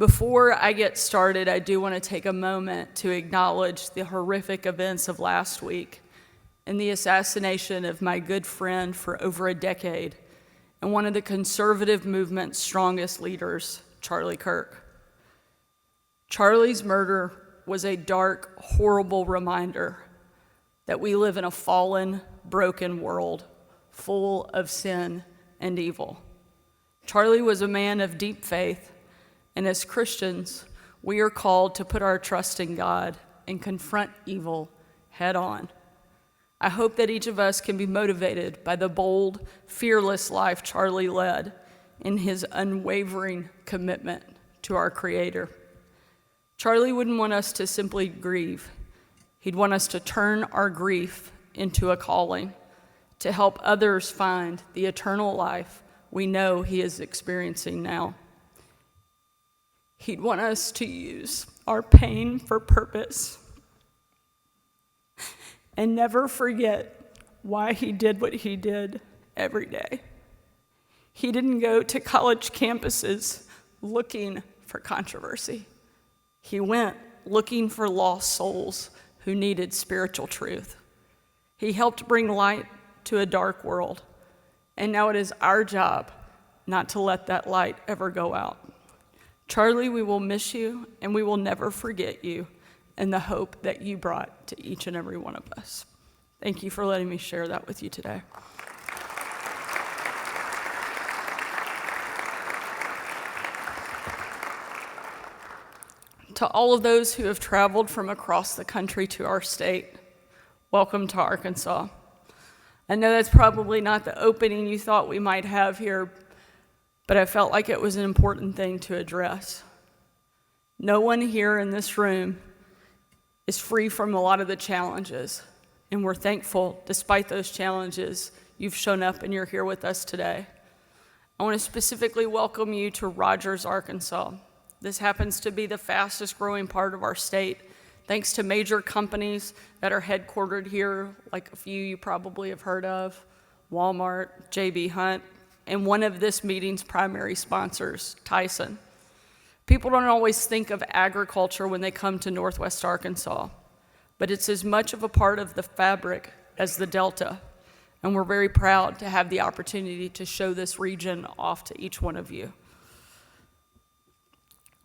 Before I get started, I do want to take a moment to acknowledge the horrific events of last week and the assassination of my good friend for over a decade and one of the conservative movement's strongest leaders, Charlie Kirk. Charlie's murder was a dark, horrible reminder that we live in a fallen, broken world full of sin and evil. Charlie was a man of deep faith, and as Christians, we are called to put our trust in God and confront evil head on. I hope that each of us can be motivated by the bold, fearless life Charlie led in his unwavering commitment to our Creator. Charlie wouldn't want us to simply grieve. He'd want us to turn our grief into a calling to help others find the eternal life we know he is experiencing now. He'd want us to use our pain for purpose and never forget why he did what he did every day. He didn't go to college campuses looking for controversy. He went looking for lost souls who needed spiritual truth. He helped bring light to a dark world, and now it is our job not to let that light ever go out. Charlie, we will miss you, and we will never forget you and the hope that you brought to each and every one of us. Thank you for letting me share that with you today. To all of those who have traveled from across the country to our state, welcome to Arkansas. I know that's probably not the opening you thought we might have here, but I felt like it was an important thing to address. No one here in this room is free from a lot of the challenges, and we're thankful, despite those challenges, you've shown up and you're here with us today. I want to specifically welcome you to Rogers, Arkansas. This happens to be the fastest growing part of our state, thanks to major companies that are headquartered here, like a few you probably have heard of, Walmart, J.B. Hunt, and one of this meeting's primary sponsors, Tyson. People don't always think of agriculture when they come to Northwest Arkansas, but it's as much of a part of the fabric as the Delta, and we're very proud to have the opportunity to show this region off to each one of you.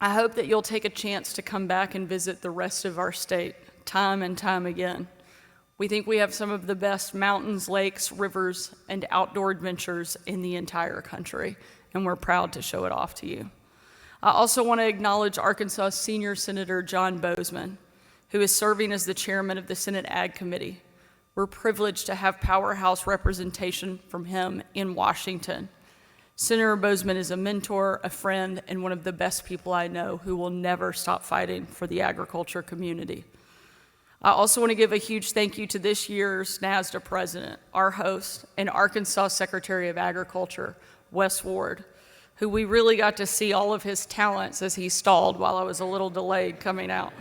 I hope that you'll take a chance to come back and visit the rest of our state time and time again. We think we have some of the best mountains, lakes, rivers, and outdoor adventures in the entire country, and we're proud to show it off to you. I also want to acknowledge Arkansas Senior Senator John Bozeman, who is serving as the chairman of the Senate Ag Committee. We're privileged to have powerhouse representation from him in Washington. Senator Bozeman is a mentor, a friend, and one of the best people I know who will never stop fighting for the agriculture community. I also want to give a huge thank you to this year's NASDA president, our host, and Arkansas Secretary of Agriculture, Wes Ward, who we really got to see all of his talents as he stalled while I was a little delayed coming out.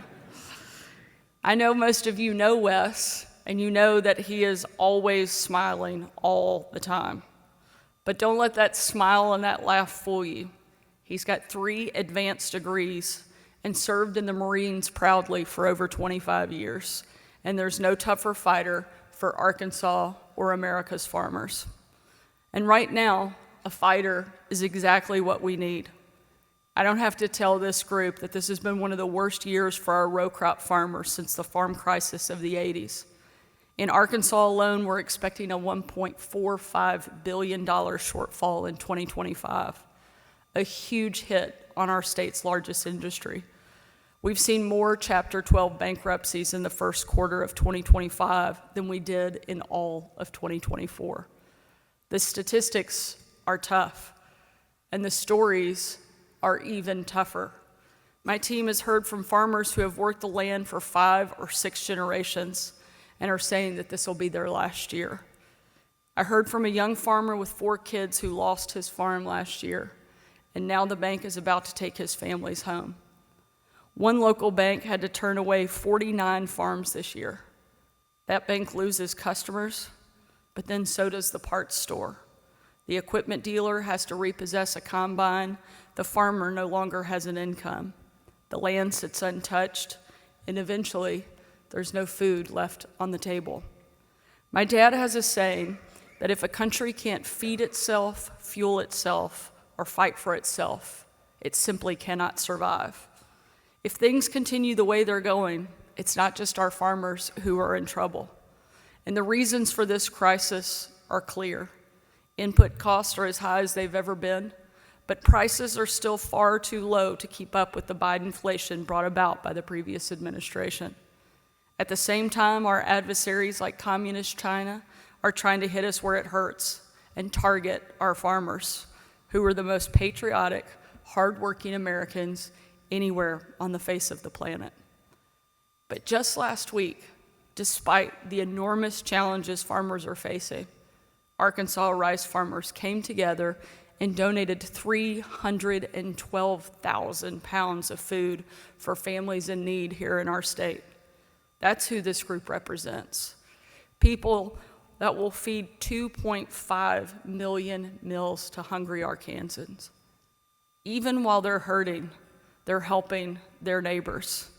I know most of you know Wes, and you know that he is always smiling all the time. But don't let that smile and that laugh fool you. He's got 3 advanced degrees and served in the Marines proudly for over 25 years. And there's no tougher fighter for Arkansas or America's farmers. And right now, a fighter is exactly what we need. I don't have to tell this group that this has been one of the worst years for our row crop farmers since the farm crisis of the 80s. In Arkansas alone, we're expecting a $1.45 billion shortfall in 2025, a huge hit on our state's largest industry. We've seen more Chapter 12 bankruptcies in the first quarter of 2025 than we did in all of 2024. The statistics are tough, and the stories are even tougher. My team has heard from farmers who have worked the land for 5 or 6 generations and are saying that this will be their last year. I heard from a young farmer with 4 kids who lost his farm last year, and now the bank is about to take his family's home. One local bank had to turn away 49 farms this year. That bank loses customers, but then so does the parts store. The equipment dealer has to repossess a combine. The farmer no longer has an income. The land sits untouched, and eventually, there's no food left on the table. My dad has a saying that if a country can't feed itself, fuel itself, or fight for itself, it simply cannot survive. If things continue the way they're going, it's not just our farmers who are in trouble. And the reasons for this crisis are clear. Input costs are as high as they've ever been, but prices are still far too low to keep up with the Biden inflation brought about by the previous administration. At the same time, our adversaries like Communist China are trying to hit us where it hurts and target our farmers, who are the most patriotic, hardworking Americans anywhere on the face of the planet. But just last week, despite the enormous challenges farmers are facing, Arkansas rice farmers came together and donated 312,000 pounds of food for families in need here in our state. That's who this group represents. People that will feed 2.5 million meals to hungry Arkansans. Even while they're hurting, they're helping their neighbors.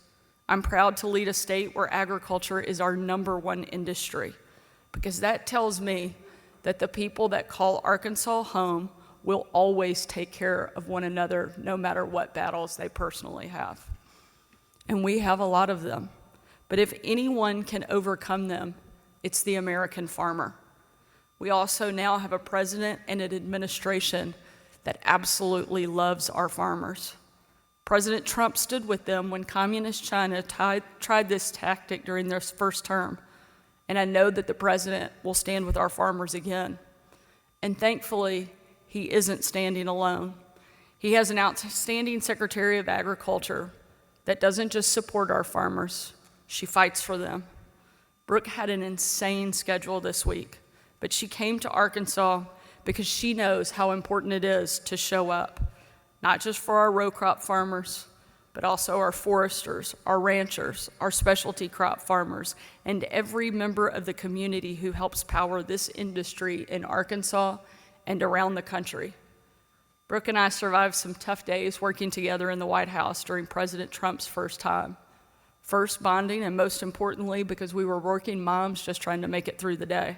I'm proud to lead a state where agriculture is our #1 industry, because that tells me that the people that call Arkansas home will always take care of one another, no matter what battles they personally have. And we have a lot of them. But if anyone can overcome them, it's the American farmer. We also now have a president and an administration that absolutely loves our farmers. President Trump stood with them when Communist China tried this tactic during their first term. And I know that the president will stand with our farmers again. And thankfully, he isn't standing alone. He has an outstanding Secretary of Agriculture that doesn't just support our farmers, she fights for them. Brooke had an insane schedule this week, but she came to Arkansas because she knows how important it is to show up, not just for our row crop farmers, but also our foresters, our ranchers, our specialty crop farmers, and every member of the community who helps power this industry in Arkansas and around the country. Brooke and I survived some tough days working together in the White House during President Trump's first time. First, bonding, and most importantly, because we were working moms just trying to make it through the day.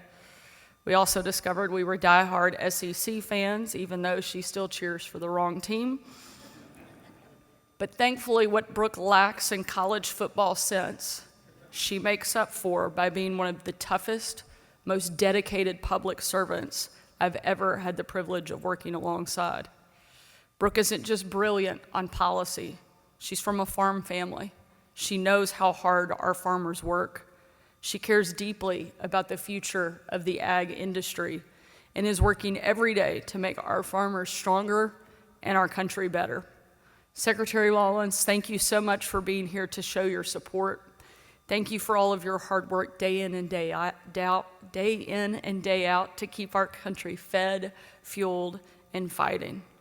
We also discovered we were diehard SEC fans, even though she still cheers for the wrong team. But thankfully, what Brooke lacks in college football sense, she makes up for by being one of the toughest, most dedicated public servants I've ever had the privilege of working alongside. Brooke isn't just brilliant on policy. She's from a farm family. She knows how hard our farmers work. She cares deeply about the future of the ag industry and is working every day to make our farmers stronger and our country better. Secretary Rollins, thank you so much for being here to show your support. Thank you for all of your hard work day in and day out to keep our country fed, fueled, and fighting.